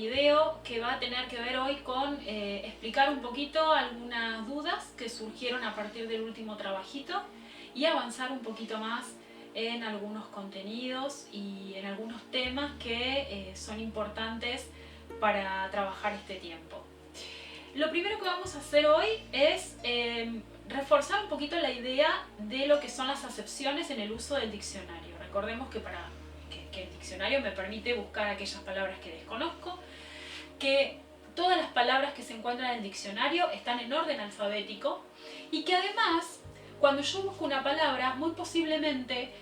video que va a tener que ver hoy con explicar un poquito algunas dudas que surgieron a partir del último trabajito y avanzar un poquito más en algunos contenidos y en algunos temas que son importantes para trabajar este tiempo. Lo primero que vamos a hacer hoy es reforzar un poquito la idea de lo que son las acepciones en el uso del diccionario. Recordemos que que el diccionario me permite buscar aquellas palabras que desconozco, que todas las palabras que se encuentran en el diccionario están en orden alfabético y que además, cuando yo busco una palabra, muy posiblemente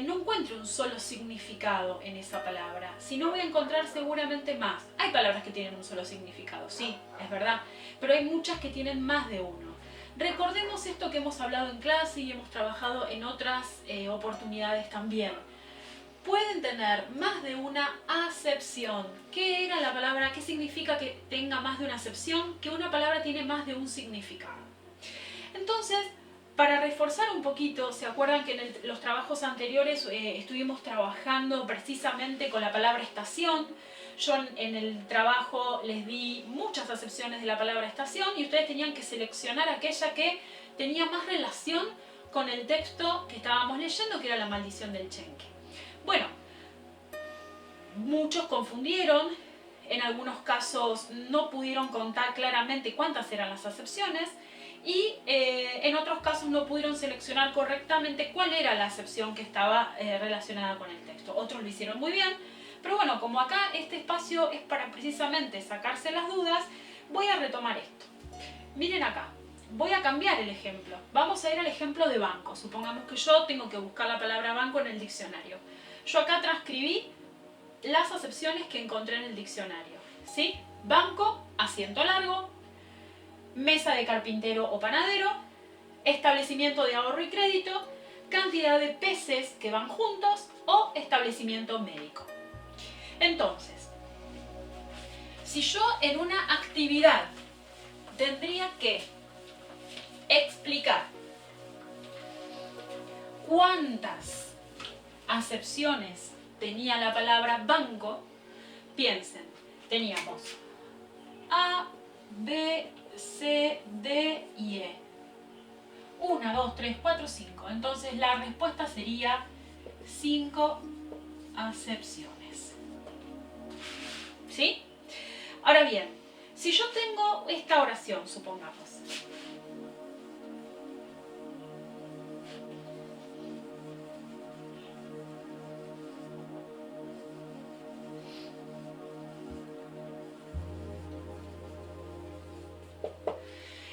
no encuentre un solo significado en esa palabra, sino voy a encontrar seguramente más. Hay palabras que tienen un solo significado, sí, es verdad, pero hay muchas que tienen más de uno. Recordemos esto que hemos hablado en clase y hemos trabajado en otras oportunidades también. Pueden tener más de una acepción. ¿Qué era la palabra? ¿Qué significa que tenga más de una acepción? Que una palabra tiene más de un significado. Entonces, para reforzar un poquito, ¿se acuerdan que en los trabajos anteriores estuvimos trabajando precisamente con la palabra estación? Yo en el trabajo les di muchas acepciones de la palabra estación y ustedes tenían que seleccionar aquella que tenía más relación con el texto que estábamos leyendo, que era la maldición del Chenque. Bueno, muchos confundieron, en algunos casos no pudieron contar claramente cuántas eran las acepciones y en otros casos no pudieron seleccionar correctamente cuál era la acepción que estaba relacionada con el texto. Otros lo hicieron muy bien, pero bueno, como acá este espacio es para precisamente sacarse las dudas, voy a retomar esto. Miren acá. Voy a cambiar el ejemplo. Vamos a ir al ejemplo de banco. Supongamos que yo tengo que buscar la palabra banco en el diccionario. Yo acá transcribí las acepciones que encontré en el diccionario. ¿Sí? Banco, asiento largo, mesa de carpintero o panadero, establecimiento de ahorro y crédito, cantidad de peces que van juntos o establecimiento médico. Entonces, si yo en una actividad tendría que explicar cuántas acepciones tenía la palabra banco, piensen, teníamos A, B, C, D y E. 1, 2, 3, 4, 5. Entonces la respuesta sería 5 acepciones. ¿Sí? Ahora bien, si yo tengo esta oración, supongamos.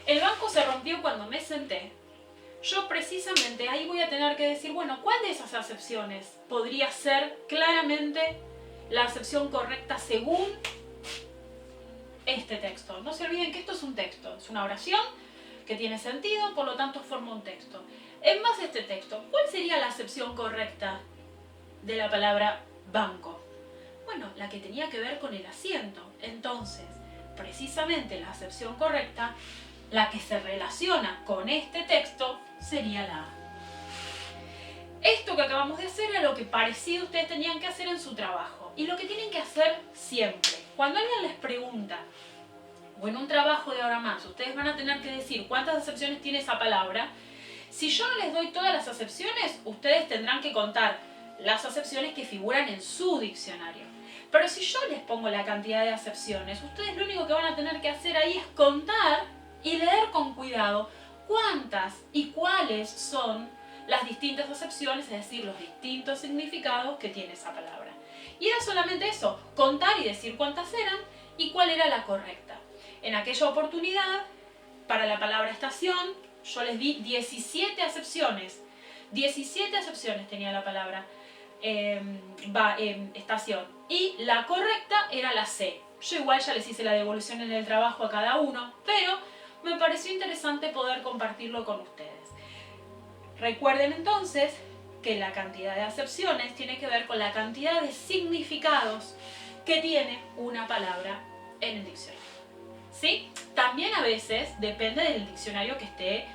El banco se rompió cuando me senté. Yo precisamente ahí voy a tener que decir, bueno, ¿cuál de esas acepciones podría ser claramente la acepción correcta según este texto? No se olviden que esto es un texto, es una oración que tiene sentido, por lo tanto forma un texto. En base a este texto, ¿cuál sería la acepción correcta de la palabra banco? Bueno, la que tenía que ver con el asiento. Entonces, precisamente la acepción correcta, la que se relaciona con este texto, sería la A. Esto que acabamos de hacer era lo que parecido ustedes tenían que hacer en su trabajo. Y lo que tienen que hacer siempre. Cuando alguien les pregunta, o en un trabajo de ahora más, ustedes van a tener que decir cuántas acepciones tiene esa palabra. Si yo no les doy todas las acepciones, ustedes tendrán que contar las acepciones que figuran en su diccionario. Pero si yo les pongo la cantidad de acepciones, ustedes lo único que van a tener que hacer ahí es contar y leer con cuidado cuántas y cuáles son las distintas acepciones, es decir, los distintos significados que tiene esa palabra. Y era solamente eso, contar y decir cuántas eran y cuál era la correcta. En aquella oportunidad, para la palabra estación, yo les di 17 acepciones. 17 acepciones tenía la palabra estación. Y la correcta era la C. Yo igual ya les hice la devolución en el trabajo a cada uno, pero me pareció interesante poder compartirlo con ustedes. Recuerden entonces que la cantidad de acepciones tiene que ver con la cantidad de significados que tiene una palabra en el diccionario. ¿Sí? También a veces depende del diccionario que esté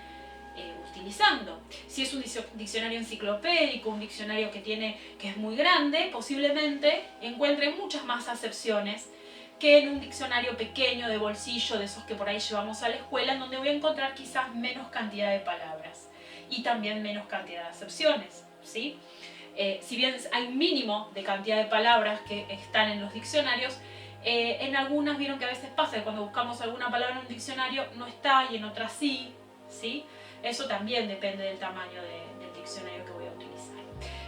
utilizando. Si es un diccionario enciclopédico, un diccionario que es muy grande, posiblemente encuentre muchas más acepciones que en un diccionario pequeño de bolsillo, de esos que por ahí llevamos a la escuela, en donde voy a encontrar quizás menos cantidad de palabras y también menos cantidad de acepciones, ¿sí? Si bien hay un mínimo de cantidad de palabras que están en los diccionarios, en algunas vieron que a veces pasa que cuando buscamos alguna palabra en un diccionario no está y en otras sí, ¿sí? Eso también depende del tamaño del diccionario que voy a utilizar.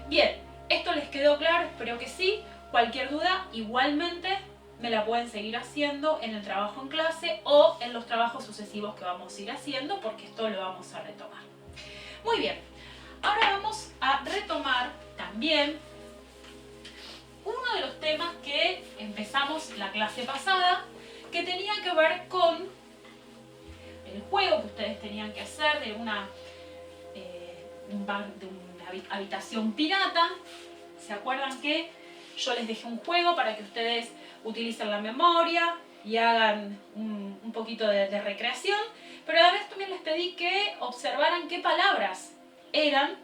Bien, ¿esto les quedó claro? Espero que sí. Cualquier duda, igualmente me la pueden seguir haciendo en el trabajo en clase o en los trabajos sucesivos que vamos a ir haciendo, porque esto lo vamos a retomar. Muy bien, ahora vamos a retomar también uno de los temas que empezamos la clase pasada, que tenía que ver con el juego que ustedes tenían que hacer de una habitación pirata. ¿Se acuerdan que yo les dejé un juego para que ustedes utilicen la memoria y hagan un poquito de recreación? Pero a la vez también les pedí que observaran qué palabras eran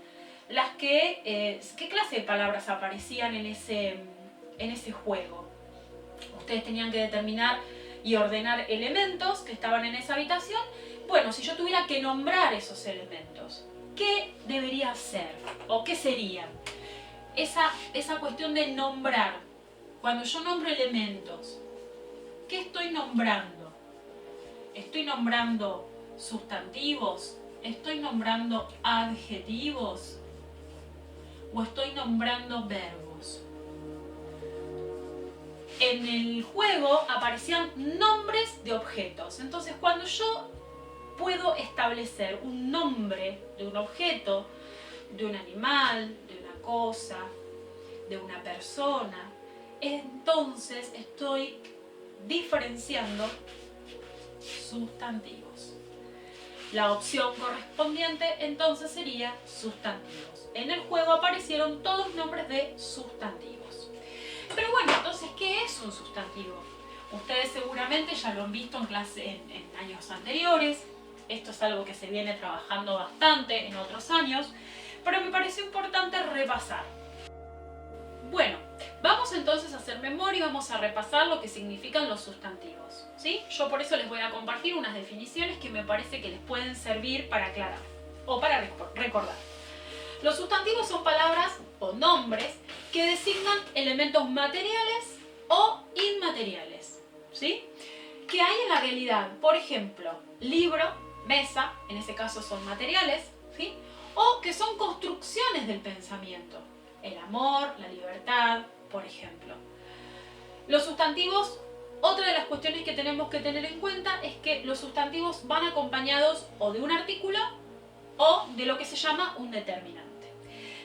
las que, qué clase de palabras aparecían en ese juego. Ustedes tenían que determinar y ordenar elementos que estaban en esa habitación. Bueno, si yo tuviera que nombrar esos elementos, ¿qué debería ser? ¿O qué serían? Esa cuestión de nombrar. Cuando yo nombro elementos, ¿qué estoy nombrando? ¿Estoy nombrando sustantivos? ¿Estoy nombrando adjetivos? ¿O estoy nombrando verbos? En el juego aparecían nombres de objetos. Entonces, cuando yo puedo establecer un nombre de un objeto, de un animal, de una cosa, de una persona, entonces estoy diferenciando sustantivos. La opción correspondiente entonces sería sustantivos. En el juego aparecieron todos nombres de sustantivos. Pero bueno, entonces, ¿qué es un sustantivo? Ustedes seguramente ya lo han visto en clase en años anteriores. Esto es algo que se viene trabajando bastante en otros años, pero me pareció importante repasar. Bueno, vamos entonces a hacer memoria y vamos a repasar lo que significan los sustantivos, ¿sí? Yo por eso les voy a compartir unas definiciones que me parece que les pueden servir para aclarar o para recordar. Los sustantivos son palabras o nombres que designan elementos materiales o inmateriales, ¿sí? Que hay en la realidad. Por ejemplo, libro, mesa, en ese caso son materiales, ¿sí? O que son construcciones del pensamiento. El amor, la libertad, por ejemplo. Los sustantivos, otra de las cuestiones que tenemos que tener en cuenta es que los sustantivos van acompañados o de un artículo o de lo que se llama un determinante.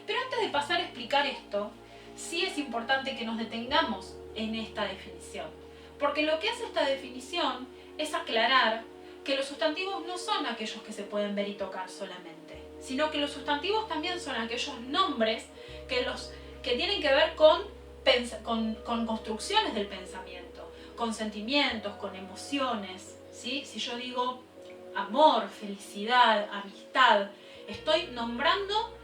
Pero antes de pasar a explicar esto, sí es importante que nos detengamos en esta definición. Porque lo que hace esta definición es aclarar que los sustantivos no son aquellos que se pueden ver y tocar solamente, sino que los sustantivos también son aquellos nombres que tienen que ver con construcciones del pensamiento, con sentimientos, con emociones, ¿sí? Si yo digo amor, felicidad, amistad, estoy nombrando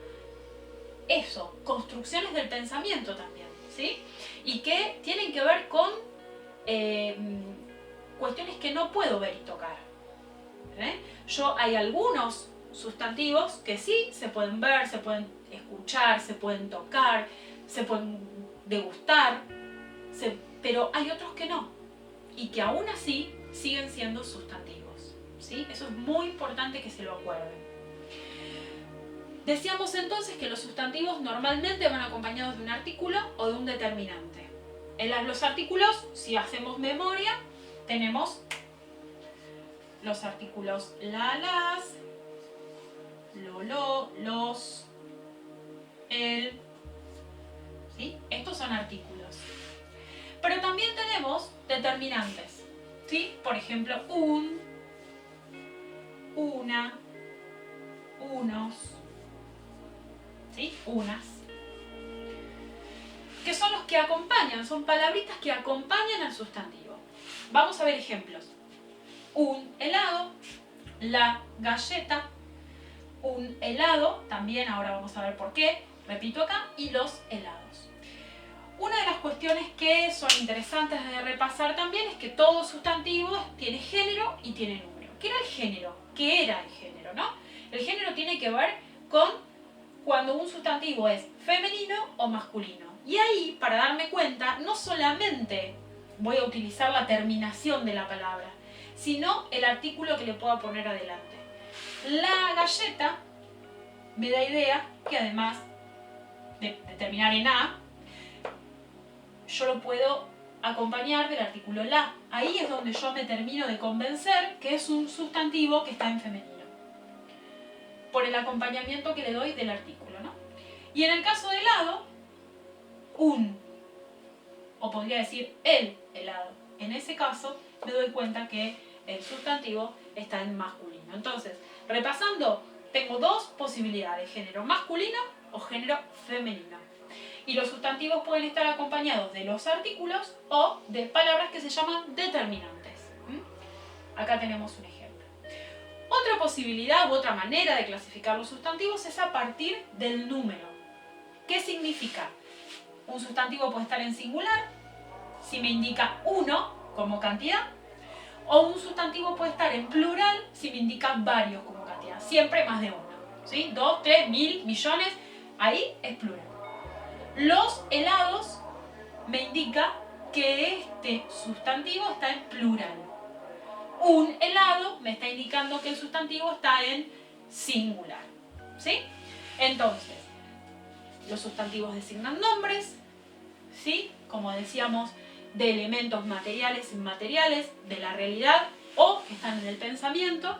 eso, construcciones del pensamiento también, ¿sí? Y que tienen que ver con cuestiones que no puedo ver y tocar. Hay algunos sustantivos que sí se pueden ver, se pueden escuchar, se pueden tocar, se pueden degustar, pero hay otros que no, y que aún así siguen siendo sustantivos, ¿sí? Eso es muy importante que se lo acuerden. Decíamos entonces que los sustantivos normalmente van acompañados de un artículo o de un determinante. En los artículos, si hacemos memoria, tenemos los artículos la, las, lo, los, el, ¿sí? Estos son artículos. Pero también tenemos determinantes, ¿sí? Por ejemplo, un, una, unos, ¿sí? Unas, que son los que acompañan, son palabritas que acompañan al sustantivo. Vamos a ver ejemplos. Un helado, la galleta, un helado, también ahora vamos a ver por qué, repito acá, y los helados. Una de las cuestiones que son interesantes de repasar también es que todo sustantivo tiene género y tiene número. ¿Qué era el género? ¿Qué era el género, no? El género tiene que ver con cuando un sustantivo es femenino o masculino. Y ahí, para darme cuenta, no solamente voy a utilizar la terminación de la palabra, sino el artículo que le pueda poner adelante. La galleta me da idea que además de terminar en A, yo lo puedo acompañar del artículo la. Ahí es donde yo me termino de convencer que es un sustantivo que está en femenino, por el acompañamiento que le doy del artículo, ¿no? Y en el caso de helado, o podría decir el helado. En ese caso me doy cuenta que el sustantivo está en masculino. Entonces, repasando, tengo dos posibilidades: género masculino o género femenino. Y los sustantivos pueden estar acompañados de los artículos o de palabras que se llaman determinantes. Acá tenemos un ejemplo. Otra posibilidad u otra manera de clasificar los sustantivos es a partir del número. ¿Qué significa? Un sustantivo puede estar en singular si me indica uno como cantidad, o un sustantivo puede estar en plural si me indica varios como cantidad, siempre más de uno, ¿sí? 2, 3, 1000, millones, ahí es plural. Los helados me indica que este sustantivo está en plural. Un helado me está indicando que el sustantivo está en singular, ¿sí? Entonces, los sustantivos designan nombres, ¿sí? Como decíamos, de elementos materiales e inmateriales, de la realidad o que están en el pensamiento.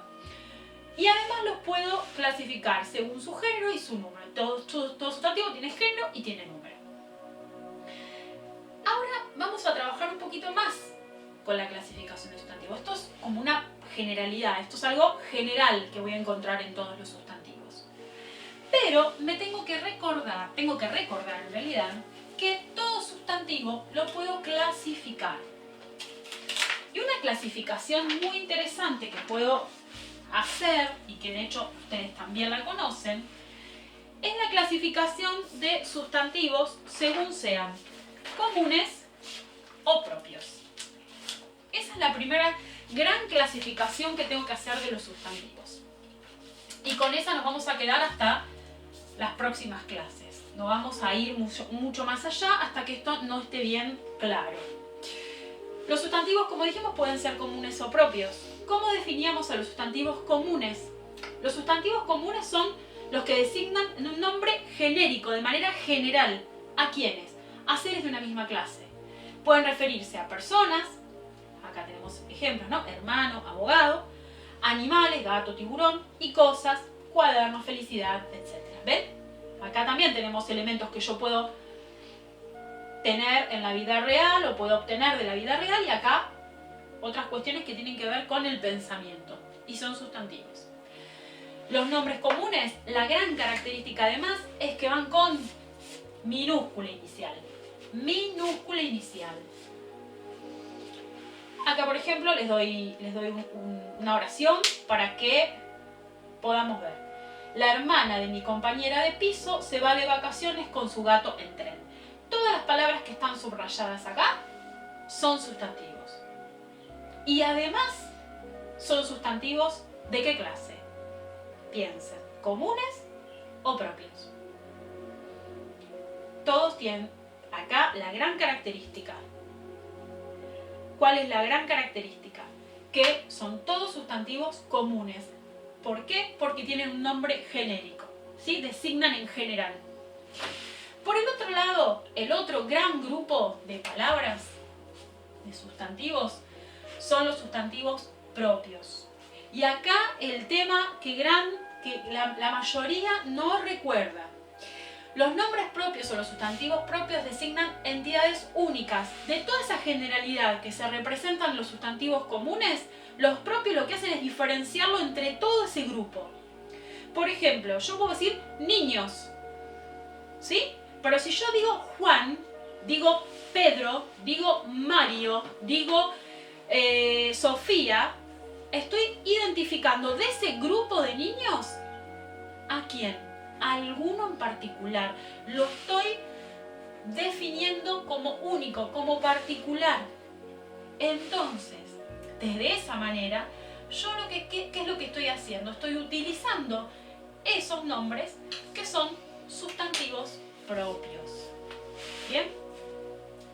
Y además los puedo clasificar según su género y su número. Todo sustantivo tiene género y tiene número. Ahora vamos a trabajar un poquito más con la clasificación de sustantivos. Esto es como una generalidad, esto es algo general que voy a encontrar en todos los sustantivos. Pero me tengo que recordar en realidad, que todo sustantivo lo puedo clasificar. Y una clasificación muy interesante que puedo hacer, y que de hecho ustedes también la conocen, es la clasificación de sustantivos según sean comunes o propios. Esa es la primera gran clasificación que tengo que hacer de los sustantivos. Y con esa nos vamos a quedar hasta las próximas clases. No vamos a ir mucho más allá hasta que esto no esté bien claro. Los sustantivos, como dijimos, pueden ser comunes o propios. ¿Cómo definíamos a los sustantivos comunes? Los sustantivos comunes son los que designan un nombre genérico, de manera general. ¿A quiénes? A seres de una misma clase. Pueden referirse a personas, acá tenemos ejemplos, ¿no? Hermano, abogado, animales, gato, tiburón, y cosas, cuaderno, felicidad, etc. ¿Ven? Acá también tenemos elementos que yo puedo tener en la vida real o puedo obtener de la vida real, y acá otras cuestiones que tienen que ver con el pensamiento y son sustantivos. Los nombres comunes, la gran característica además es que van con minúscula inicial. Minúscula inicial. Acá, por ejemplo, les doy una oración para que podamos ver. La hermana de mi compañera de piso se va de vacaciones con su gato en tren. Todas las palabras que están subrayadas acá son sustantivos. Y además son sustantivos ¿de qué clase? Piensen, ¿comunes o propios? Todos tienen acá la gran característica. ¿Cuál es la gran característica? Que son todos sustantivos comunes. ¿Por qué? Porque tienen un nombre genérico, ¿sí? Designan en general. Por el otro lado, el otro gran grupo de palabras, de sustantivos, son los sustantivos propios. Y acá el tema que la mayoría no recuerda. Los nombres propios o los sustantivos propios designan entidades únicas. De toda esa generalidad que se representan en los sustantivos comunes, los propios lo que hacen es diferenciarlo entre todo ese grupo. Por ejemplo, yo puedo decir niños, ¿sí? Pero si yo digo Juan, digo Pedro, digo Mario, digo Sofía, estoy identificando de ese grupo de niños ¿a quién? A alguno en particular. Lo estoy definiendo como único, como particular. Entonces, desde esa manera, yo ¿qué es lo que estoy haciendo? Estoy utilizando esos nombres que son sustantivos propios. ¿Bien?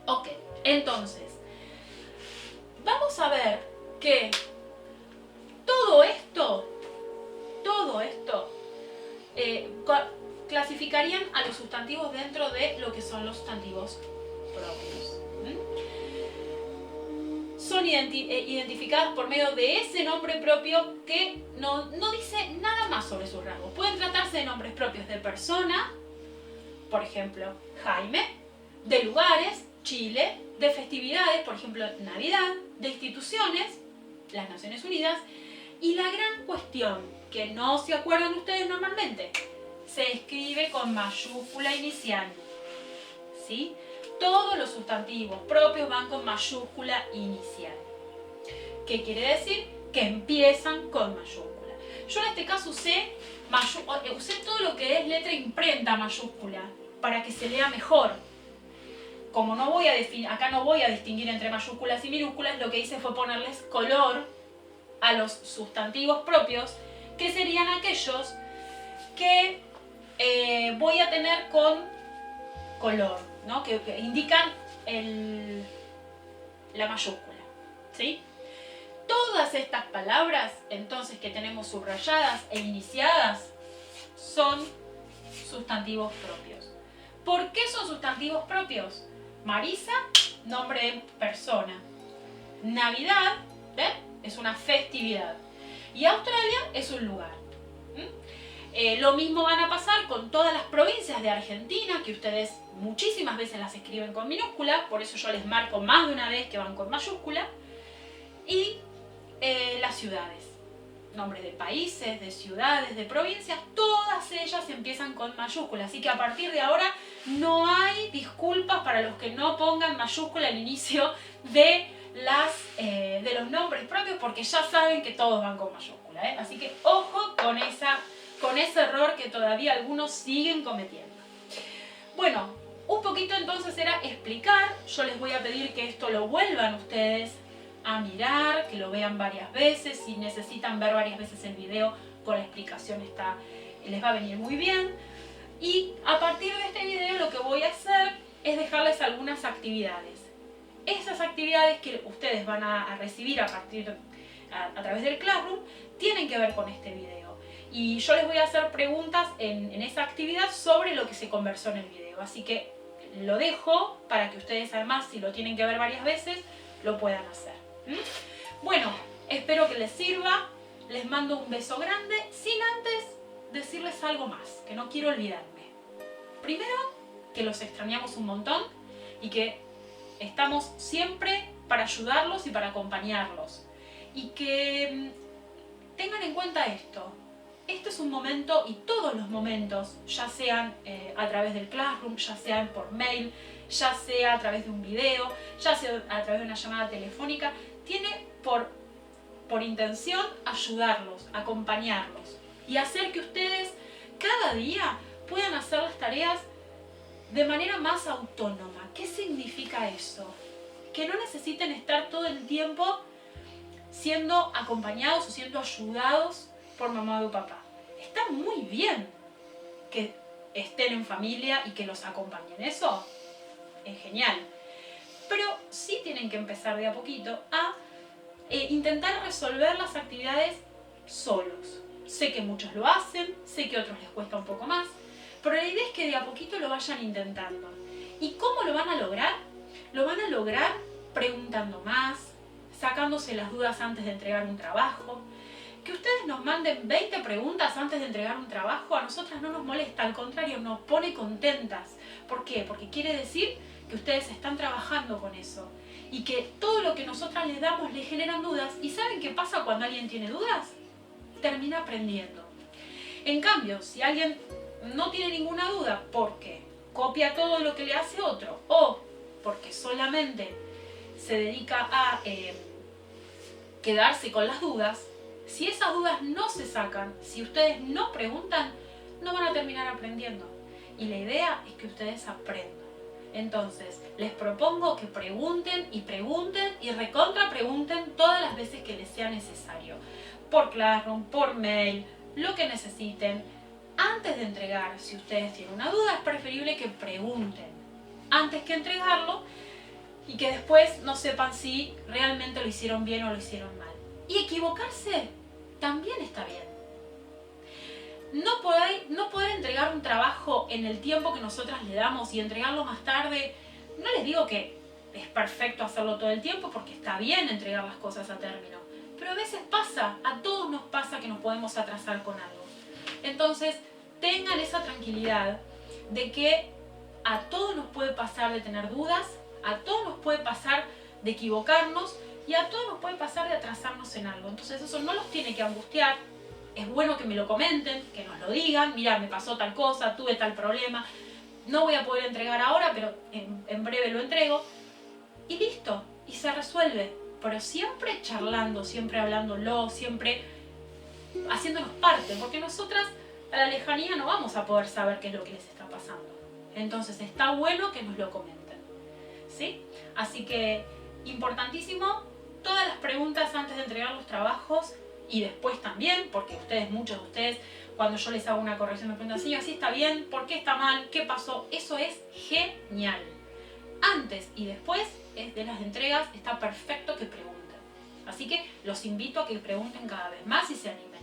Ok, entonces, vamos a ver que todo esto clasificarían a los sustantivos dentro de lo que son los sustantivos propios. Son identificadas por medio de ese nombre propio que no dice nada más sobre sus rasgos. Pueden tratarse de nombres propios de persona, por ejemplo, Jaime, de lugares, Chile, de festividades, por ejemplo, Navidad, de instituciones, las Naciones Unidas, y la gran cuestión, que no se acuerdan ustedes normalmente, se escribe con mayúscula inicial, ¿sí? Todos los sustantivos propios van con mayúscula inicial. ¿Qué quiere decir? Que empiezan con mayúscula. Yo en este caso usé todo lo que es letra imprenta mayúscula para que se lea mejor. Como acá no voy a distinguir entre mayúsculas y minúsculas, lo que hice fue ponerles color a los sustantivos propios, que serían aquellos que voy a tener con color, ¿no? que indican la mayúscula, ¿sí? Todas estas palabras, entonces, que tenemos subrayadas e iniciadas, son sustantivos propios. ¿Por qué son sustantivos propios? Marisa, nombre de persona. Navidad, ¿ven? Es una festividad. Y Australia es un lugar. Lo mismo van a pasar con todas las provincias de Argentina, que ustedes muchísimas veces las escriben con minúscula, por eso yo les marco más de una vez que van con mayúscula. Y las ciudades, nombres de países, de ciudades, de provincias, todas ellas empiezan con mayúscula. Así que a partir de ahora no hay disculpas para los que no pongan mayúscula al inicio de los nombres propios, porque ya saben que todos van con mayúscula, ¿eh? Así que ojo con ese error que todavía algunos siguen cometiendo. Bueno, un poquito entonces era explicar. Yo les voy a pedir que esto lo vuelvan ustedes a mirar, que lo vean varias veces. Si necesitan ver varias veces el video, con la explicación les va a venir muy bien. Y a partir de este video lo que voy a hacer es dejarles algunas actividades. Esas actividades que ustedes van a recibir a través del Classroom tienen que ver con este video. Y yo les voy a hacer preguntas en esa actividad sobre lo que se conversó en el video. Así que lo dejo para que ustedes, además, si lo tienen que ver varias veces, lo puedan hacer. Bueno, espero que les sirva. Les mando un beso grande, sin antes decirles algo más, que no quiero olvidarme. Primero, que los extrañamos un montón y que estamos siempre para ayudarlos y para acompañarlos. Y que tengan en cuenta esto. Este es un momento, y todos los momentos, ya sean a través del Classroom, ya sean por mail, ya sea a través de un video, ya sea a través de una llamada telefónica, tiene por intención ayudarlos, acompañarlos y hacer que ustedes cada día puedan hacer las tareas de manera más autónoma. ¿Qué significa eso? Que no necesiten estar todo el tiempo siendo acompañados o siendo ayudados por mamá o papá. Está muy bien que estén en familia y que los acompañen. Eso es genial. Pero sí tienen que empezar de a poquito a intentar resolver las actividades solos. Sé que muchos lo hacen, sé que a otros les cuesta un poco más, pero la idea es que de a poquito lo vayan intentando. ¿Y cómo lo van a lograr? Lo van a lograr preguntando más, sacándose las dudas antes de entregar un trabajo. Que ustedes nos manden 20 preguntas antes de entregar un trabajo a nosotras no nos molesta, al contrario, nos pone contentas. ¿Por qué? Porque quiere decir que ustedes están trabajando con eso y que todo lo que nosotras les damos les generan dudas. ¿Y saben qué pasa cuando alguien tiene dudas? Termina aprendiendo. En cambio, si alguien no tiene ninguna duda porque copia todo lo que le hace otro o porque solamente se dedica a quedarse con las dudas, si esas dudas no se sacan, si ustedes no preguntan, no van a terminar aprendiendo. Y la idea es que ustedes aprendan. Entonces, les propongo que pregunten y pregunten y recontra pregunten todas las veces que les sea necesario. Por Classroom, por mail, lo que necesiten. Antes de entregar, si ustedes tienen una duda, es preferible que pregunten antes que entregarlo y que después no sepan si realmente lo hicieron bien o lo hicieron mal. Y equivocarse también está bien. No poder entregar un trabajo en el tiempo que nosotras le damos y entregarlo más tarde, no les digo que es perfecto hacerlo todo el tiempo porque está bien entregar las cosas a término, pero a veces pasa, a todos nos pasa que nos podemos atrasar con algo. Entonces, tengan esa tranquilidad de que a todos nos puede pasar de tener dudas, a todos nos puede pasar de equivocarnos y a todos nos puede pasar de atrasarnos en algo. Entonces eso no los tiene que angustiar. Es bueno que me lo comenten, que nos lo digan. Mira, me pasó tal cosa, tuve tal problema. No voy a poder entregar ahora, pero en breve lo entrego. Y listo, y se resuelve. Pero siempre charlando, siempre hablándolo, siempre haciéndonos parte. Porque nosotras a la lejanía no vamos a poder saber qué es lo que les está pasando. Entonces está bueno que nos lo comenten, ¿sí? Así que, importantísimo, todas las preguntas antes de entregar los trabajos y después también, porque muchos de ustedes, cuando yo les hago una corrección me preguntan, sí, así está bien, ¿por qué está mal? ¿Qué pasó? Eso es genial. Antes y después de las entregas está perfecto que pregunten. Así que los invito a que pregunten cada vez más y se animen.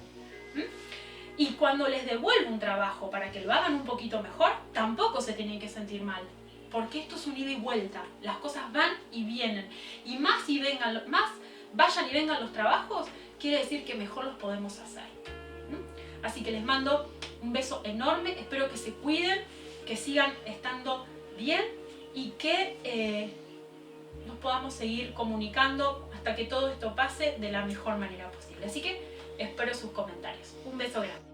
Y cuando les devuelvo un trabajo para que lo hagan un poquito mejor, tampoco se tienen que sentir mal. Porque esto es un ida y vuelta. Las cosas van y vienen. Y más vayan y vengan los trabajos, quiere decir que mejor los podemos hacer. Así que les mando un beso enorme. Espero que se cuiden, que sigan estando bien y que nos podamos seguir comunicando hasta que todo esto pase de la mejor manera posible. Así que espero sus comentarios. Un beso grande.